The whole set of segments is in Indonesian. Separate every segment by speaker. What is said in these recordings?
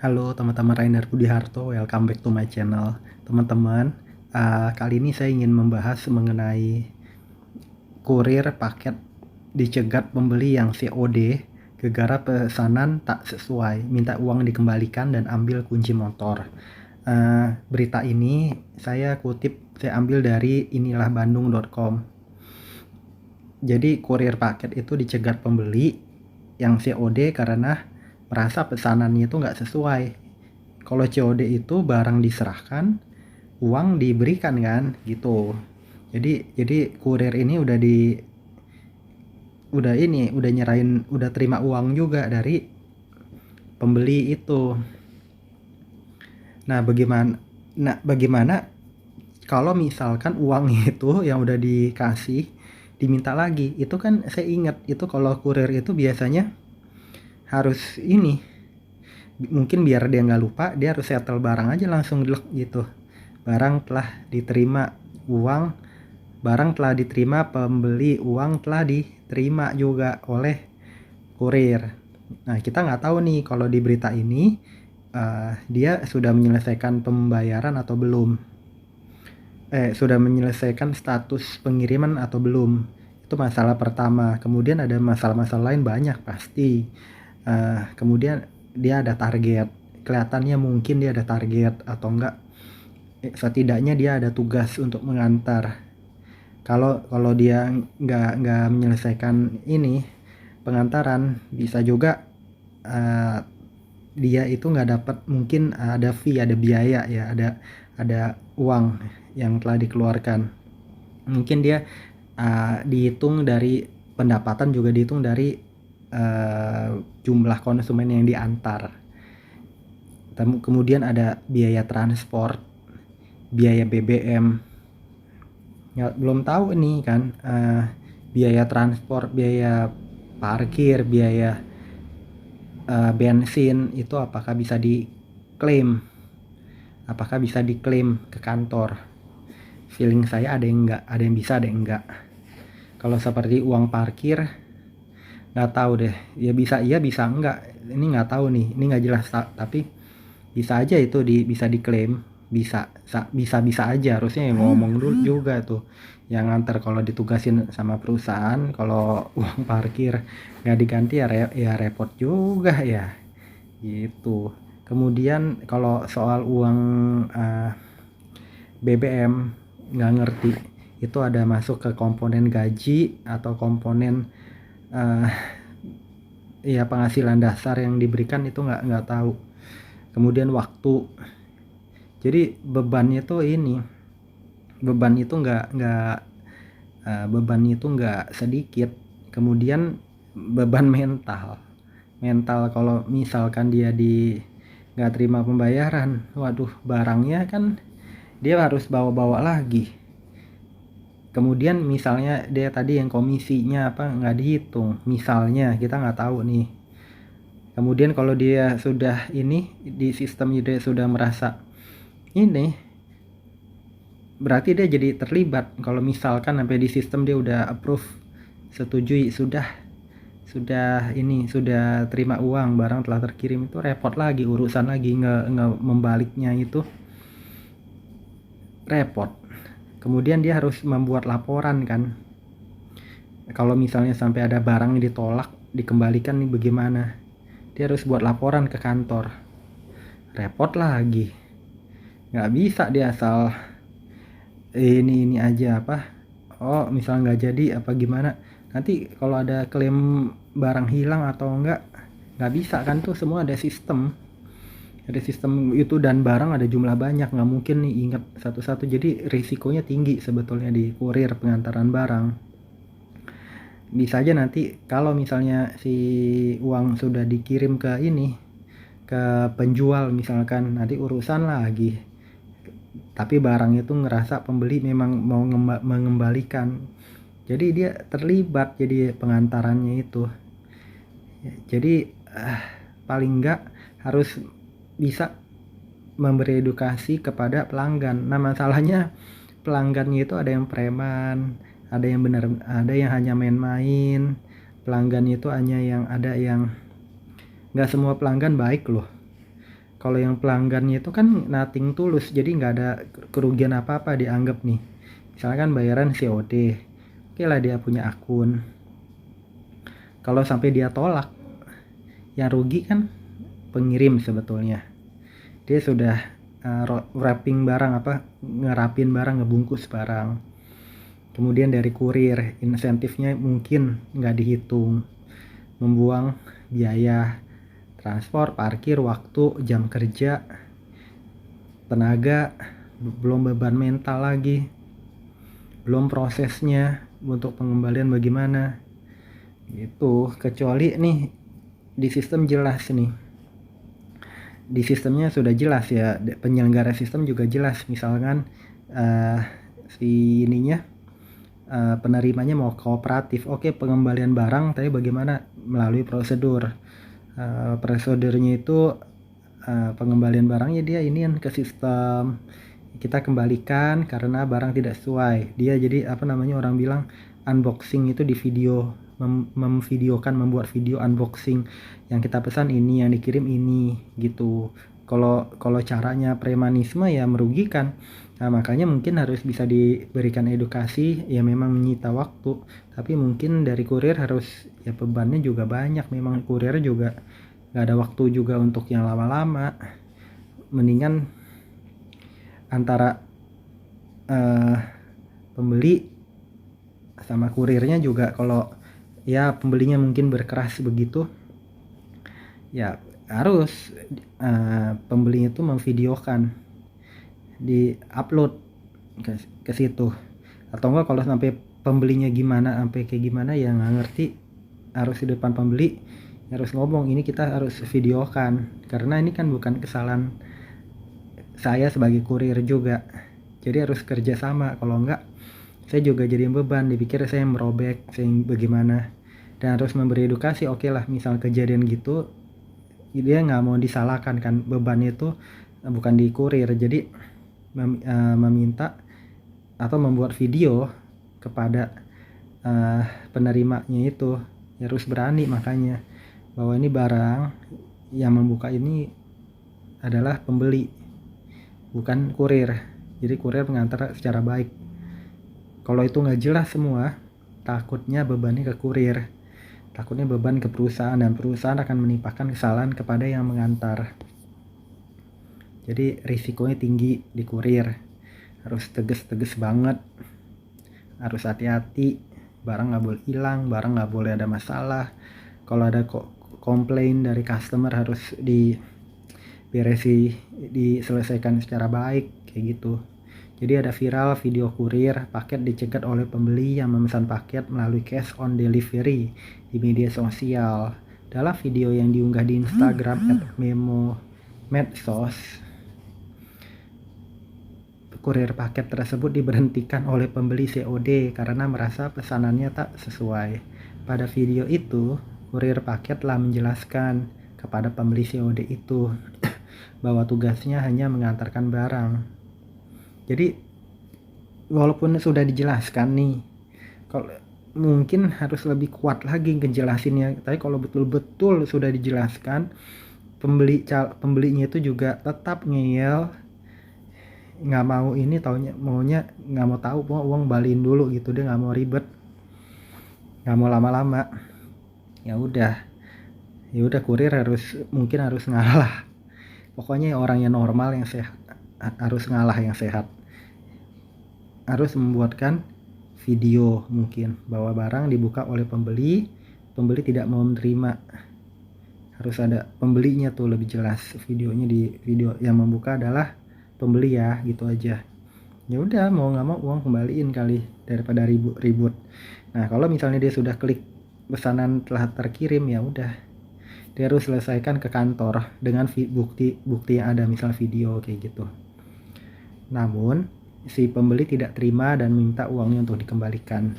Speaker 1: Halo teman-teman, Rainer Budiharto, welcome back to my channel. Teman-teman, kali ini saya ingin membahas mengenai kurir paket dicegat pembeli yang COD gara-gara pesanan tak sesuai, minta uang dikembalikan dan ambil kunci motor. Berita ini saya ambil dari inilah-bandung.com. Jadi kurir paket itu dicegat pembeli yang COD karena merasa pesanannya itu nggak sesuai. Kalau COD itu barang diserahkan, uang diberikan kan, gitu. Jadi kurir ini udah nyerahin, udah terima uang juga dari pembeli itu. Nah, bagaimana kalau misalkan uang itu yang udah dikasih diminta lagi? Itu kan saya ingat itu kalau kurir itu biasanya harus ini, mungkin biar dia nggak lupa, dia harus settle barang aja langsung gitu. Uang barang telah diterima pembeli, uang telah diterima juga oleh kurir. Nah, kita nggak tahu nih kalau di berita ini dia sudah menyelesaikan pembayaran atau belum, sudah menyelesaikan status pengiriman atau belum. Itu masalah pertama. Kemudian ada masalah-masalah lain banyak pasti. Kemudian dia ada target, kelihatannya mungkin dia ada target atau enggak, setidaknya dia ada tugas untuk mengantar. Kalau dia nggak menyelesaikan ini pengantaran, bisa juga dia itu nggak dapat, mungkin ada fee, ada biaya ya, ada uang yang telah dikeluarkan. Mungkin dia dihitung dari pendapatan, juga dihitung dari jumlah konsumen yang diantar. Kemudian ada biaya transport, biaya BBM. Ya, belum tahu nih kan, biaya transport, biaya parkir, biaya bensin itu apakah bisa diklaim ke kantor. Feeling saya ada yang enggak, ada yang bisa, ada yang enggak. Kalau seperti uang parkir, nggak tahu deh, ya bisa iya bisa enggak, ini nggak tahu nih, ini nggak jelas. Tapi bisa aja itu bisa diklaim, bisa aja. Harusnya yang ngomong dulu juga tuh yang nganter, kalau ditugasin sama perusahaan, kalau uang parkir nggak diganti ya repot juga ya gitu. Kemudian kalau soal uang BBM, nggak ngerti itu ada masuk ke komponen gaji atau komponen ya penghasilan dasar yang diberikan, itu nggak tahu. Kemudian waktu, jadi beban itu nggak sedikit. Kemudian beban mental kalau misalkan dia nggak terima pembayaran, waduh, barangnya kan dia harus bawa lagi. Kemudian misalnya dia tadi yang komisinya apa nggak dihitung, misalnya, kita nggak tahu nih. Kemudian kalau dia sudah ini di sistem, dia sudah merasa ini, berarti dia jadi terlibat. Kalau misalkan sampai di sistem dia udah approve, setujui, sudah terima uang, barang telah terkirim, itu repot lagi, urusan lagi membaliknya itu repot. Kemudian dia harus membuat laporan kan, kalau misalnya sampai ada barang yang ditolak, dikembalikan nih bagaimana, dia harus buat laporan ke kantor, repot lagi. Nggak bisa dia asal ini aja apa, oh misalnya nggak jadi apa gimana, nanti kalau ada klaim barang hilang atau nggak bisa kan, tuh semua ada sistem itu, dan barang ada jumlah banyak, nggak mungkin nih ingat satu-satu. Jadi risikonya tinggi sebetulnya di kurir pengantaran barang. Bisa aja nanti kalau misalnya si uang sudah dikirim ke penjual misalkan, nanti urusan lagi, tapi barang itu ngerasa pembeli memang mau mengembalikan, jadi dia terlibat jadi pengantarannya itu. Jadi paling enggak harus bisa memberi edukasi kepada pelanggan. Nah, masalahnya pelanggannya itu ada yang preman, ada yang benar, ada yang hanya main-main. Pelanggan itu hanya yang ada yang, nggak semua pelanggan baik loh. Kalau yang pelanggannya itu kan nothing tulus, jadi nggak ada kerugian apa-apa dianggap nih. Misalkan bayaran COD, oke lah dia punya akun. Kalau sampai dia tolak, yang rugi kan pengirim sebetulnya. Dia sudah wrapping barang, ngerapin barang, ngebungkus barang. Kemudian dari kurir, insentifnya mungkin nggak dihitung, membuang biaya transport, parkir, waktu, jam kerja, tenaga, belum beban mental lagi, belum prosesnya untuk pengembalian bagaimana gitu. Kecuali nih di sistem jelas nih, di sistemnya sudah jelas ya, penyelenggara sistem juga jelas, misalkan si ininya penerimanya mau kooperatif, oke pengembalian barang, tapi bagaimana melalui prosedurnya itu pengembalian barangnya dia inian ke sistem, kita kembalikan karena barang tidak sesuai. Dia jadi orang bilang unboxing itu di video, memvideokan, membuat video unboxing, yang kita pesan ini, yang dikirim ini gitu. Kalau caranya premanisme ya merugikan. Nah, makanya mungkin harus bisa diberikan edukasi, ya memang menyita waktu, tapi mungkin dari kurir harus, ya bebannya juga banyak, memang kurir juga nggak ada waktu juga untuk yang lama-lama. Mendingan antara pembeli sama kurirnya juga, kalau ya pembelinya mungkin berkeras begitu, ya harus pembelinya itu memvideokan, di upload ke situ. Atau enggak kalau sampai pembelinya gimana, sampai kayak gimana ya nggak ngerti, harus di depan pembeli harus ngomong, ini kita harus videokan karena ini kan bukan kesalahan saya sebagai kurir juga, jadi harus kerja sama. Kalau enggak saya juga jadi beban, dipikir saya merobek, saya bagaimana. Dan harus memberi edukasi. Oke lah, misal kejadian gitu dia nggak mau disalahkan kan, bebannya itu bukan di kurir, jadi meminta atau membuat video kepada penerimanya itu, ya harus berani makanya bahwa ini barang yang membuka ini adalah pembeli, bukan kurir. Jadi kurir mengantar secara baik. Kalau itu nggak jelas semua, takutnya bebannya ke kurir, takutnya beban ke perusahaan, dan perusahaan akan menimpakan kesalahan kepada yang mengantar. Jadi risikonya tinggi di kurir, harus tegas banget, harus hati-hati, barang nggak boleh hilang, barang nggak boleh ada masalah. Kalau ada komplain dari customer harus diselesaikan secara baik kayak gitu. Jadi ada viral video kurir paket dicegat oleh pembeli yang memesan paket melalui cash on delivery di media sosial. Dalam video yang diunggah di Instagram @memo_medsos, kurir paket tersebut diberhentikan oleh pembeli COD karena merasa pesanannya tak sesuai. Pada video itu, kurir paket telah menjelaskan kepada pembeli COD itu bahwa tugasnya hanya mengantarkan barang. Jadi walaupun sudah dijelaskan nih, kalau mungkin harus lebih kuat lagi ngejelasinnya. Tapi kalau betul-betul sudah dijelaskan, pembelinya itu juga tetap ngeyel, nggak mau ini, maunya nggak mau tahu, uang baliin dulu gitu, dia nggak mau ribet, nggak mau lama-lama. Ya udah kurir mungkin harus ngalah. Pokoknya orang yang normal, yang sehat, harus ngalah, yang sehat harus membuatkan video mungkin bahwa barang dibuka oleh pembeli tidak mau menerima, harus ada pembelinya tuh lebih jelas videonya. Di video yang membuka adalah pembeli ya, gitu aja. Ya udah, mau nggak mau uang kembaliin kali, daripada ribut. Nah kalau misalnya dia sudah klik pesanan telah terkirim, ya udah dia harus selesaikan ke kantor dengan bukti yang ada, misal video kayak gitu. Namun si pembeli tidak terima dan minta uangnya untuk dikembalikan.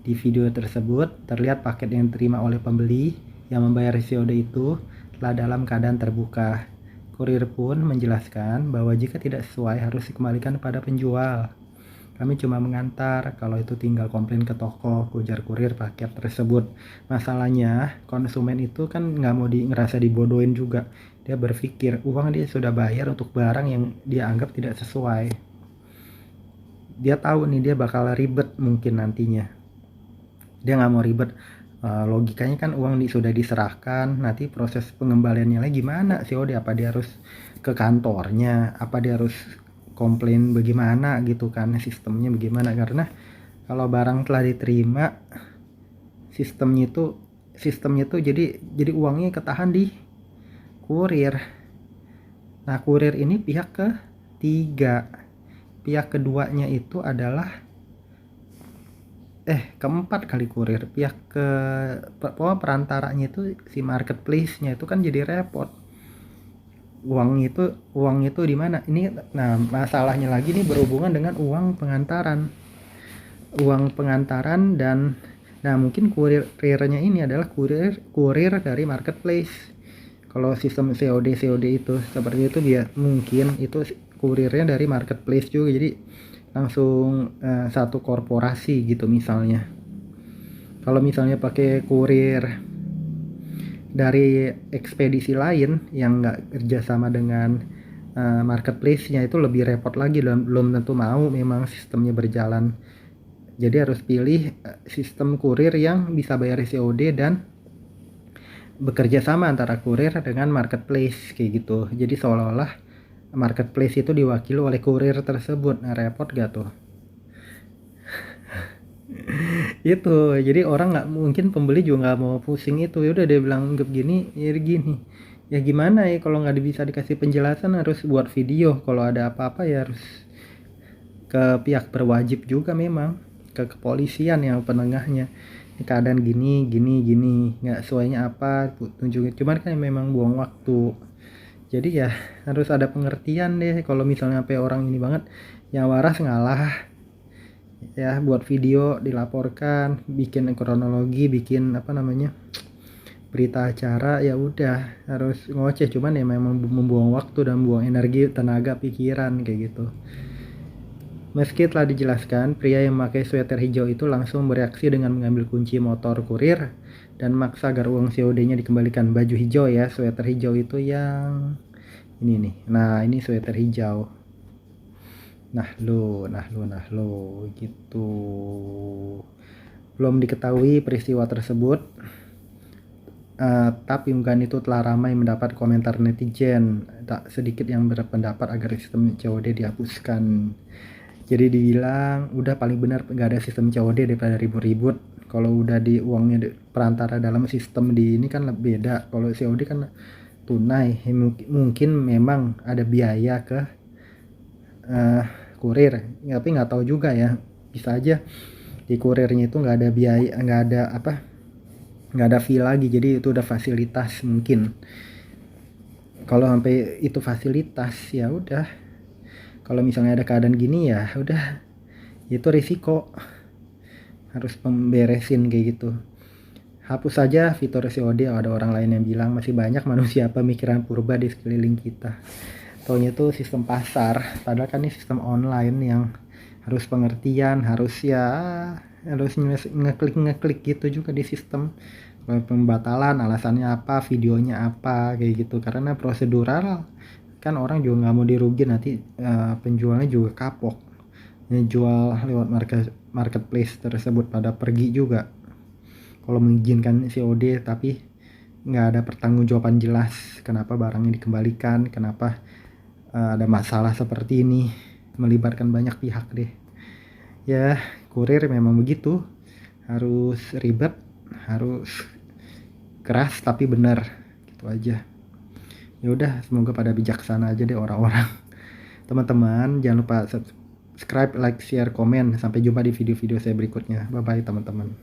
Speaker 1: Di video tersebut terlihat paket yang diterima oleh pembeli yang membayar COD itu telah dalam keadaan terbuka. Kurir pun menjelaskan bahwa jika tidak sesuai harus dikembalikan pada penjual. Kami cuma mengantar, kalau itu tinggal komplain ke toko, ujar kurir paket tersebut. Masalahnya konsumen itu kan nggak mau ngerasa dibodohin juga. Dia berpikir uang dia sudah bayar untuk barang yang dia anggap tidak sesuai. Dia tahu nih dia bakal ribet mungkin nantinya. Dia nggak mau ribet. Logikanya kan uang sudah diserahkan, nanti proses pengembaliannya lagi gimana COD? Apa dia harus ke kantornya? Apa dia harus komplain bagaimana gitu kan? Sistemnya bagaimana? Karena kalau barang telah diterima, sistemnya itu jadi uangnya ketahan di kurir. Nah, kurir ini pihak ketiga. Pihak keduanya itu adalah keempat kali kurir. Pihak perantaranya itu si marketplace-nya itu kan jadi repot. Uang itu di mana? Nah, masalahnya lagi nih berhubungan dengan uang pengantaran. Dan mungkin kurirnya ini adalah kurir dari marketplace. Kalau sistem COD itu seperti itu, dia mungkin itu kurirnya dari marketplace juga, jadi langsung satu korporasi gitu misalnya. Kalau misalnya pakai kurir dari ekspedisi lain yang nggak kerjasama dengan marketplace-nya, itu lebih repot lagi dan belum tentu mau memang sistemnya berjalan. Jadi harus pilih sistem kurir yang bisa bayar COD dan bekerja sama antara kurir dengan marketplace kayak gitu. Jadi seolah-olah marketplace itu diwakili oleh kurir tersebut. Nah, repot gak tuh? Itu jadi orang nggak, mungkin pembeli juga nggak mau pusing itu. Ya udah dia bilang gini ya gini, ya gimana ya kalau nggak bisa dikasih penjelasan, harus buat video. Kalau ada apa-apa ya harus ke pihak berwajib juga, memang ke kepolisian yang penengahnya. Keadaan gini nggak sesuainya apa tunjukin, cuman kan memang buang waktu. Jadi ya harus ada pengertian deh. Kalau misalnya sampai orang ini banget, yang waras ngalah ya, buat video dilaporkan, bikin kronologi, bikin berita acara, ya udah harus ngoceh. Cuman ya memang membuang waktu dan buang energi, tenaga, pikiran kayak gitu. Meski telah dijelaskan, pria yang memakai sweater hijau itu langsung bereaksi dengan mengambil kunci motor kurir dan maksa agar uang COD-nya dikembalikan. Baju hijau ya, sweater hijau itu yang ini nih. Nah, ini sweater hijau. Nah lo gitu. Belum diketahui peristiwa tersebut. Tapi unggahan itu telah ramai mendapat komentar netizen. Tak sedikit yang berpendapat agar sistem COD dihapuskan. Jadi dibilang udah paling benar gak ada sistem COD daripada ribut-ribut. Kalau udah di uangnya perantara dalam sistem di ini kan beda. Kalau COD kan tunai. Mungkin memang ada biaya ke kurir, tapi nggak tahu juga ya. Bisa aja di kurirnya itu nggak ada biaya, nggak ada fee lagi. Jadi itu udah fasilitas mungkin. Kalau sampai itu fasilitas ya udah. Kalau misalnya ada keadaan gini ya udah, itu risiko, harus pemberesin kayak gitu. Hapus saja fitur COD. Ada orang lain yang bilang masih banyak manusia pemikiran purba di sekeliling kita. Taunya itu sistem pasar, padahal kan ini sistem online yang harus pengertian, harus ngeklik gitu juga di sistem. Pembatalan alasannya apa, videonya apa kayak gitu, karena prosedural kan orang juga nggak mau dirugi, nanti penjualnya juga kapok ngejual lewat marketplace tersebut, pada pergi juga kalau mengizinkan COD tapi nggak ada pertanggungjawaban jelas kenapa barangnya dikembalikan, kenapa ada masalah seperti ini, melibatkan banyak pihak deh. Ya kurir memang begitu, harus ribet, harus keras tapi benar, gitu aja. Ya udah, semoga pada bijaksana aja deh orang-orang. Teman-teman jangan lupa subscribe, like, share, komen. Sampai jumpa di video-video saya berikutnya. Bye bye teman-teman.